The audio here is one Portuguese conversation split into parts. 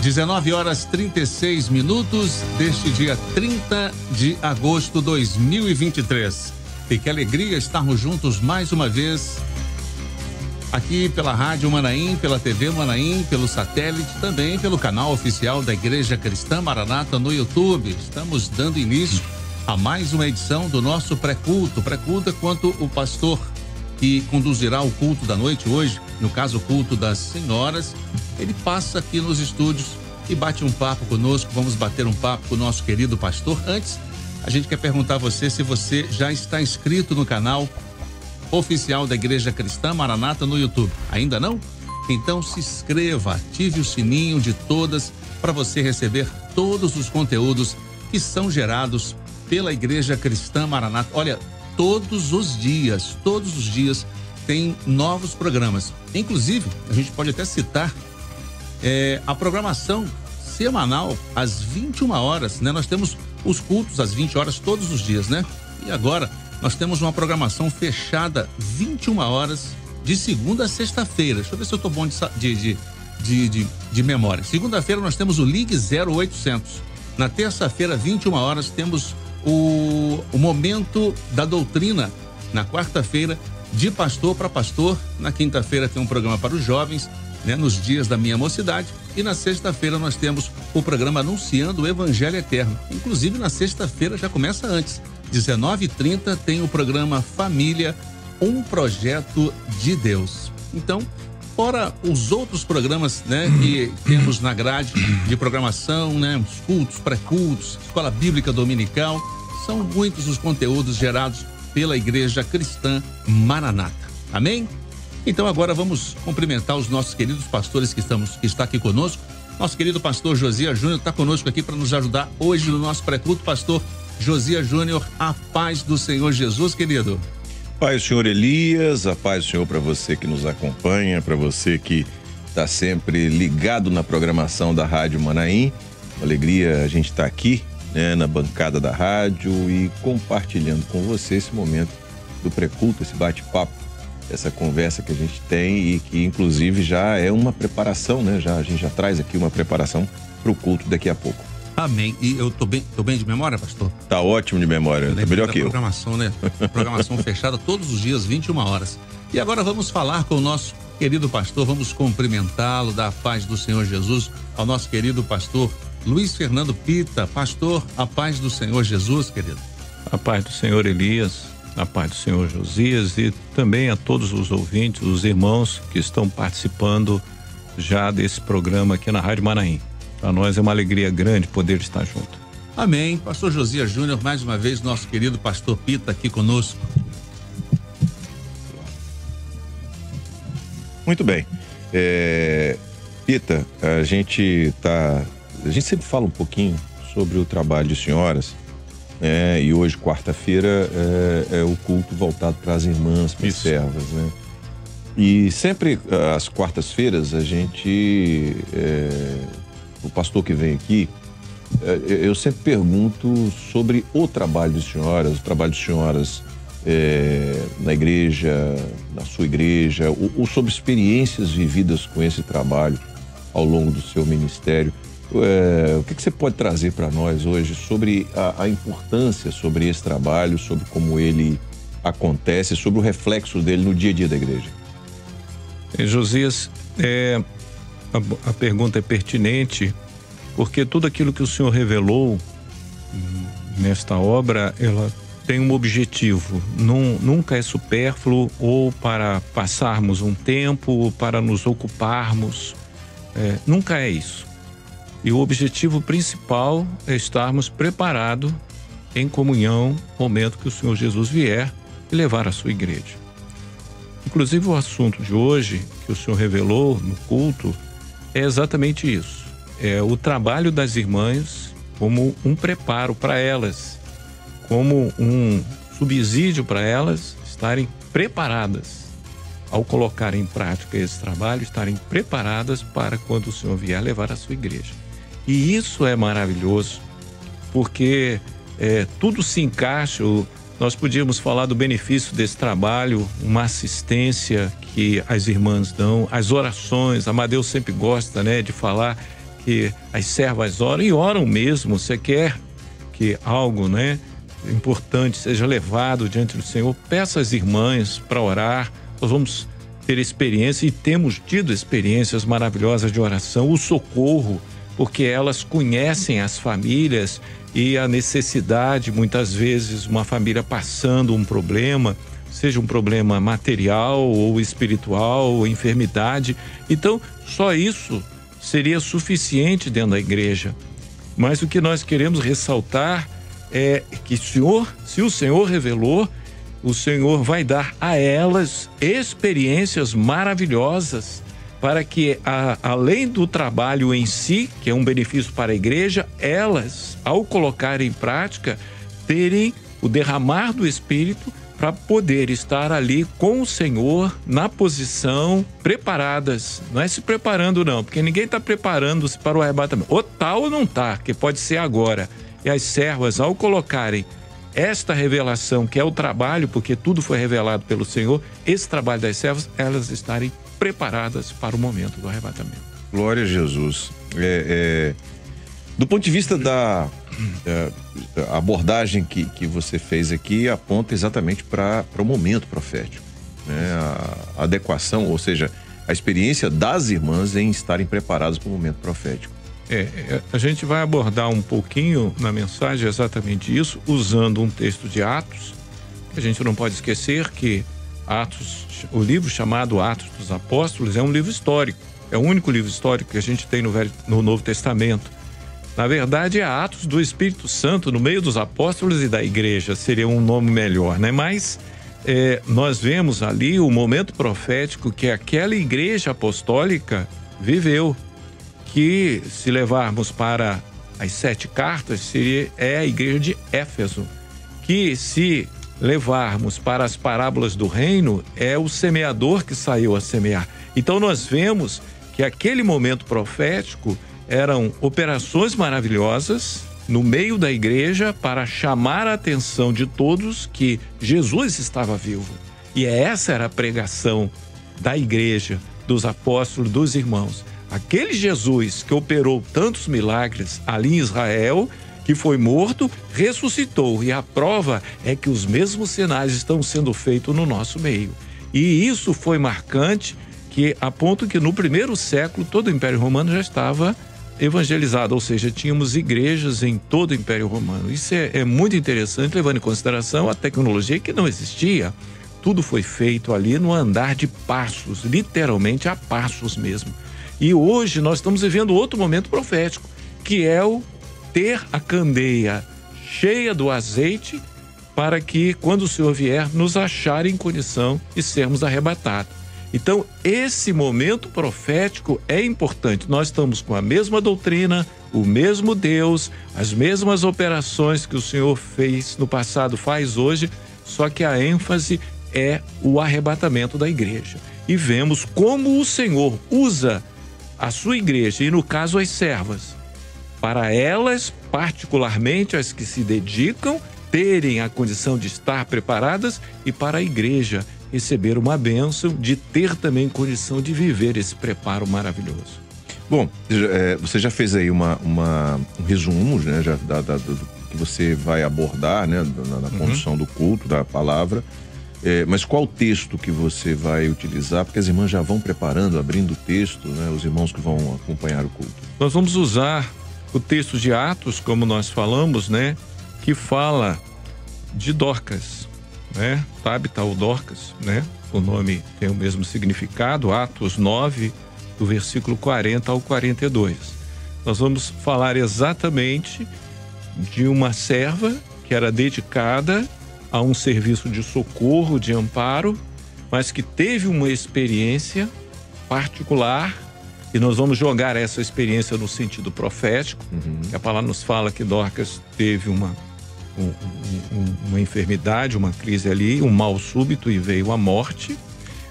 19h36 deste dia 30 de agosto de 2023. E que alegria estarmos juntos mais uma vez aqui pela Rádio Manaim, pela TV Manaim, pelo satélite, também pelo canal oficial da Igreja Cristã Maranata no YouTube. Estamos dando início a mais uma edição do nosso pré-culto. Pré-culto é quanto o pastor que conduzirá o culto da noite hoje, no caso o culto das senhoras, ele passa aqui nos estúdios e bate um papo conosco. Vamos bater um papo com o nosso querido pastor. Antes, a gente quer perguntar a você se você já está inscrito no canal oficial da Igreja Cristã Maranata no YouTube. Ainda não? Então se inscreva, ative o sininho de todas para você receber todos os conteúdos que são gerados pela Igreja Cristã Maranata. Olha, todos os dias tem novos programas. Inclusive, a gente pode até citar a programação semanal às 21 horas, né? Nós temos os cultos às 20 horas todos os dias, né? E agora nós temos uma programação fechada 21 horas de segunda a sexta-feira. Deixa eu ver se eu tô bom de memória. Segunda-feira nós temos o Ligue 0800. Na terça-feira, 21 horas, temos o Momento da Doutrina. Na quarta-feira, de pastor para pastor. Na quinta-feira tem um programa para os jovens, né, nos dias da minha mocidade. E na sexta-feira nós temos o programa Anunciando o Evangelho Eterno. Inclusive na sexta-feira já começa antes. 19h30 tem o programa Família, um projeto de Deus. Então, fora os outros programas, né, que temos na grade de programação, né, os cultos, pré-cultos, escola bíblica dominical, são muitos os conteúdos gerados pela Igreja Cristã Maranata. Amém? Então agora vamos cumprimentar os nossos queridos pastores que está aqui conosco. Nosso querido pastor Josias Júnior está conosco aqui para nos ajudar hoje no nosso pré-culto. Pastor Josias Júnior, a paz do Senhor Jesus, querido. Paz do Senhor Elias, a paz do Senhor para você que nos acompanha, para você que está sempre ligado na programação da Rádio Manaim. Uma alegria a gente estar aqui, né, na bancada da rádio e compartilhando com você esse momento do pré-culto, esse bate-papo, essa conversa que a gente tem e que inclusive já é uma preparação, né? A gente já traz aqui uma preparação para o culto daqui a pouco. Amém. E eu tô bem de memória, pastor? Tá ótimo de memória, tá melhor que eu. Programação, né? Programação fechada todos os dias, 21 horas. E agora vamos falar com o nosso querido pastor, vamos cumprimentá-lo, dar a paz do Senhor Jesus ao nosso querido pastor Luiz Fernando Pita. Pastor, a paz do Senhor Jesus, querido. A paz do Senhor Elias, a paz do Senhor Josias e também a todos os ouvintes, os irmãos que estão participando já desse programa aqui na Rádio Manaim. Para nós é uma alegria grande poder estar junto. Amém. Pastor Josias Júnior, mais uma vez, nosso querido pastor Pita aqui conosco. Muito bem. Pita, a gente sempre fala um pouquinho sobre o trabalho de senhoras, e hoje, quarta-feira, é o culto voltado para as irmãs, para as servas, né? E sempre, às quartas-feiras, a gente... o pastor que vem aqui, eu sempre pergunto sobre o trabalho de senhoras, o trabalho de senhoras na igreja, na sua igreja, ou sobre experiências vividas com esse trabalho ao longo do seu ministério. O que você pode trazer para nós hoje sobre a importância sobre esse trabalho, sobre como ele acontece, sobre o reflexo dele no dia a dia da igreja? Josias, a pergunta é pertinente, porque tudo aquilo que o Senhor revelou nesta obra, ela tem um objetivo, nunca é supérfluo ou para passarmos um tempo ou para nos ocuparmos, nunca é isso. E o objetivo principal é estarmos preparados em comunhão no momento que o Senhor Jesus vier e levar a sua igreja. Inclusive o assunto de hoje, que o Senhor revelou no culto, é exatamente isso. É o trabalho das irmãs como um preparo para elas, como um subsídio para elas estarem preparadas ao colocar em prática esse trabalho, estarem preparadas para quando o Senhor vier levar a sua igreja. E isso é maravilhoso, porque tudo se encaixa. Nós podíamos falar do benefício desse trabalho, uma assistência que as irmãs dão, as orações. Amadeu sempre gosta, de falar que as servas oram, e oram mesmo. Você quer que algo, né, importante seja levado diante do Senhor, peça às irmãs para orar. Nós vamos ter experiência e temos tido experiências maravilhosas de oração, o socorro, porque elas conhecem as famílias e a necessidade, muitas vezes uma família passando um problema, seja um problema material ou espiritual, ou enfermidade. Então, só isso seria suficiente dentro da igreja. Mas o que nós queremos ressaltar é que se o Senhor revelou, o Senhor vai dar a elas experiências maravilhosas para que, além do trabalho em si, que é um benefício para a igreja, elas, ao colocar em prática, terem o derramar do Espírito para poder estar ali com o Senhor na posição, preparadas. Não é se preparando não, porque ninguém está preparando-se para o arrebatamento. Ou tal ou não está, que pode ser agora. E as servas, ao colocarem esta revelação, que é o trabalho, porque tudo foi revelado pelo Senhor, esse trabalho das servas, elas estarem preparadas para o momento do arrebatamento. Glória a Jesus. Do ponto de vista da abordagem que você fez aqui, aponta exatamente para o momento profético, né? A adequação, ou seja, a experiência das irmãs em estarem preparadas para o momento profético. A gente vai abordar um pouquinho na mensagem exatamente isso, usando um texto de Atos. A gente não pode esquecer que Atos, o livro chamado Atos dos Apóstolos, é um livro histórico. É o único livro histórico que a gente tem no Novo Testamento. Na verdade, é Atos do Espírito Santo no meio dos apóstolos e da igreja, seria um nome melhor, né? Mas nós vemos ali o momento profético que aquela igreja apostólica viveu, que, se levarmos para as 7 cartas, é a igreja de Éfeso, que, se levarmos para as parábolas do reino, é o semeador que saiu a semear. Então nós vemos que aquele momento profético eram operações maravilhosas no meio da igreja para chamar a atenção de todos que Jesus estava vivo. E essa era a pregação da igreja, dos apóstolos, dos irmãos. Aquele Jesus que operou tantos milagres ali em Israel, que foi morto, ressuscitou. E a prova é que os mesmos sinais estão sendo feitos no nosso meio. E isso foi marcante, que a ponto que no primeiro século todo o Império Romano já estava evangelizado, ou seja, tínhamos igrejas em todo o Império Romano. Isso é muito interessante, levando em consideração a tecnologia que não existia. Tudo foi feito ali no andar de passos, literalmente a passos mesmo. E hoje nós estamos vivendo outro momento profético, que é o ter a candeia cheia do azeite para que, quando o Senhor vier, nos achar em condição de sermos arrebatados. Então, esse momento profético é importante. Nós estamos com a mesma doutrina, o mesmo Deus, as mesmas operações que o Senhor fez no passado, faz hoje, só que a ênfase é o arrebatamento da igreja. E vemos como o Senhor usa a sua igreja, e no caso as servas, para elas, particularmente as que se dedicam, terem a condição de estar preparadas, e para a igreja receber uma bênção de ter também condição de viver esse preparo maravilhoso. Bom, você já fez aí um resumo, né, do que você vai abordar, né, na condução do culto, da palavra. Mas qual texto que você vai utilizar? Porque as irmãs já vão preparando, abrindo o texto, né? Os irmãos que vão acompanhar o culto. Nós vamos usar o texto de Atos, como nós falamos, né? Que fala de Dorcas, né? Tabita ou Dorcas, né? O nome tem o mesmo significado, Atos 9, do versículo 40 ao 42. Nós vamos falar exatamente de uma serva que era dedicada a um serviço de socorro, de amparo, mas que teve uma experiência particular, e nós vamos jogar essa experiência no sentido profético. A palavra nos fala que Dorcas teve uma enfermidade, uma crise ali, um mal súbito, e veio a morte.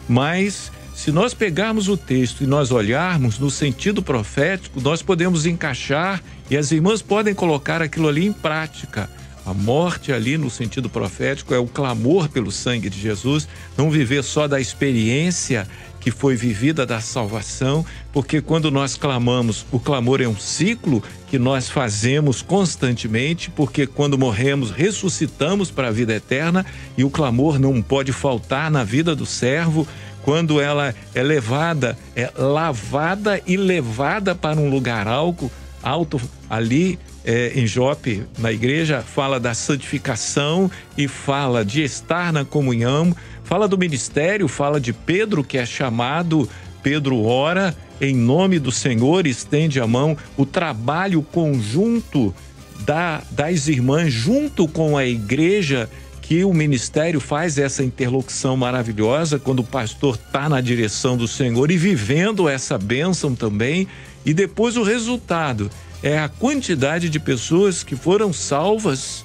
Mas se nós pegarmos o texto e nós olharmos no sentido profético, nós podemos encaixar, e as irmãs podem colocar aquilo ali em prática. A morte ali no sentido profético é o clamor pelo sangue de Jesus, não viver só da experiência que foi vivida da salvação, porque quando nós clamamos, o clamor é um ciclo que nós fazemos constantemente, porque quando morremos, ressuscitamos para a vida eterna, e o clamor não pode faltar na vida do servo. Quando ela é levada, é lavada e levada para um lugar alto ali em Jope, na igreja, fala da santificação e fala de estar na comunhão, fala do ministério, fala de Pedro, que é chamado, Pedro ora em nome do Senhor, estende a mão, o trabalho conjunto das irmãs junto com a igreja, que o ministério faz essa interlocução maravilhosa quando o pastor está na direção do Senhor e vivendo essa bênção também. E depois o resultado é a quantidade de pessoas que foram salvas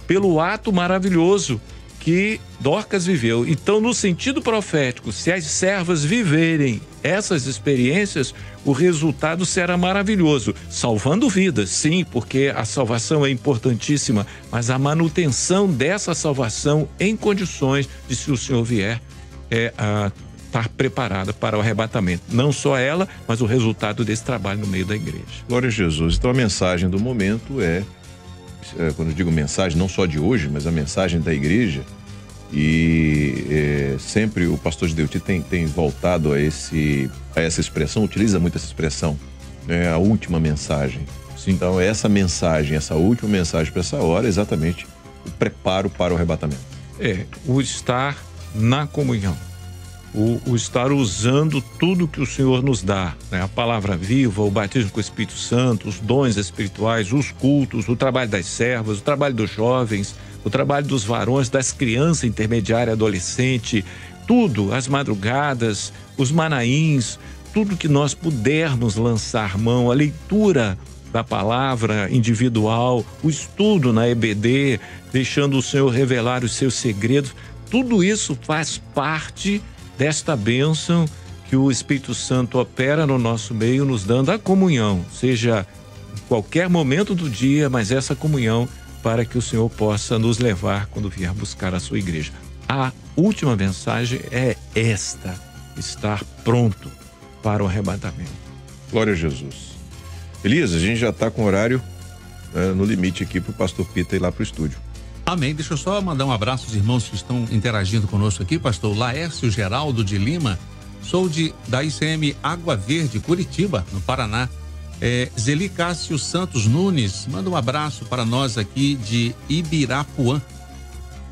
pelo ato maravilhoso que Dorcas viveu. Então, no sentido profético, se as servas viverem essas experiências, o resultado será maravilhoso, salvando vidas, sim, porque a salvação é importantíssima, mas a manutenção dessa salvação em condições de, se o Senhor vier, estar preparada para o arrebatamento. Não só ela, mas o resultado desse trabalho no meio da igreja. Glória a Jesus. Então a mensagem do momento quando eu digo mensagem, não só de hoje, mas a mensagem da igreja, e sempre o pastor Gideuti tem voltado a essa expressão, utiliza muito essa expressão, a última mensagem. Sim. Então essa mensagem, essa última mensagem para essa hora é exatamente o preparo para o arrebatamento. O estar na comunhão, o estar usando tudo que o Senhor nos dá, né? A palavra viva, o batismo com o Espírito Santo, os dons espirituais, os cultos, o trabalho das servas, o trabalho dos jovens, o trabalho dos varões, das crianças, intermediária, adolescente, tudo, as madrugadas, os manaíns, tudo que nós pudermos lançar mão, a leitura da palavra individual, o estudo na EBD, deixando o Senhor revelar os seus segredos, tudo isso faz parte desta bênção que o Espírito Santo opera no nosso meio, nos dando a comunhão, seja em qualquer momento do dia, mas essa comunhão para que o Senhor possa nos levar quando vier buscar a sua igreja. A última mensagem é esta: estar pronto para o arrebatamento. Glória a Jesus. Elias, a gente já está com o horário no limite aqui para o pastor Pita ir lá para o estúdio. Amém. Deixa eu só mandar um abraço aos irmãos que estão interagindo conosco aqui, pastor Laércio Geraldo de Lima. Sou da ICM Água Verde, Curitiba, no Paraná. Zeli Cássio Santos Nunes, manda um abraço para nós aqui de Ibirapuã.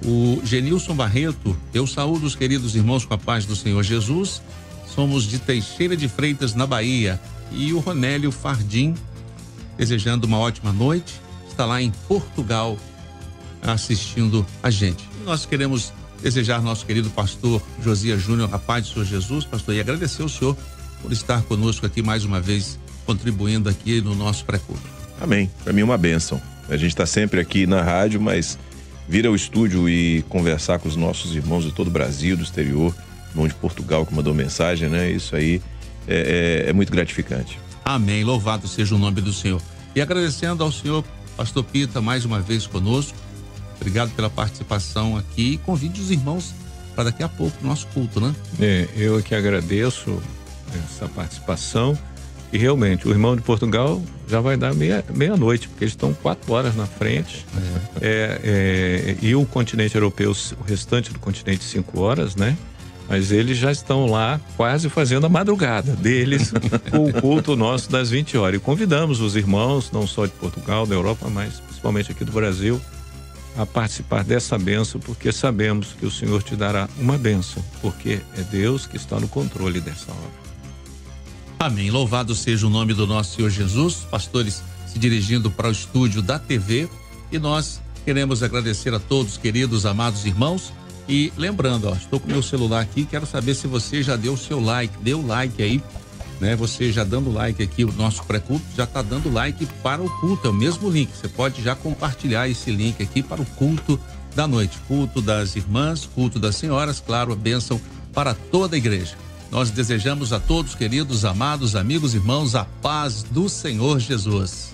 O Genilson Barreto, eu saúdo os queridos irmãos com a paz do Senhor Jesus. Somos de Teixeira de Freitas, na Bahia. E o Ronélio Fardim, desejando uma ótima noite, está lá em Portugal assistindo a gente. E nós queremos desejar ao nosso querido pastor Josias Júnior a paz do Senhor Jesus, pastor, e agradecer ao senhor por estar conosco aqui mais uma vez, contribuindo aqui no nosso pré-culto. Amém. Para mim é uma bênção. A gente está sempre aqui na rádio, mas vir ao estúdio e conversar com os nossos irmãos de todo o Brasil, do exterior, irmão de Portugal que mandou mensagem, né? Isso aí é muito gratificante. Amém. Louvado seja o nome do Senhor. E agradecendo ao senhor pastor Pita mais uma vez conosco. Obrigado pela participação aqui e convide os irmãos para daqui a pouco o nosso culto, né? Eu aqui agradeço essa participação e realmente o irmão de Portugal já vai dar meia-noite, porque eles estão 4 horas na frente. E o continente europeu, o restante do continente 5 horas, né? Mas eles já estão lá quase fazendo a madrugada deles com o culto nosso das 20 horas. E convidamos os irmãos, não só de Portugal, da Europa, mas principalmente aqui do Brasil, a participar dessa bênção, porque sabemos que o Senhor te dará uma bênção, porque é Deus que está no controle dessa obra. Amém. Louvado seja o nome do nosso Senhor Jesus. Pastores se dirigindo para o estúdio da TV, e nós queremos agradecer a todos, queridos, amados irmãos. E lembrando, estou com meu celular aqui, quero saber se você já deu o seu like, dê o like aí, né? Você já dando like aqui, o nosso pré-culto, já está dando like para o culto, é o mesmo link, você pode já compartilhar esse link aqui para o culto da noite, culto das irmãs, culto das senhoras, claro, a bênção para toda a igreja. Nós desejamos a todos, queridos, amados, amigos, irmãos, a paz do Senhor Jesus.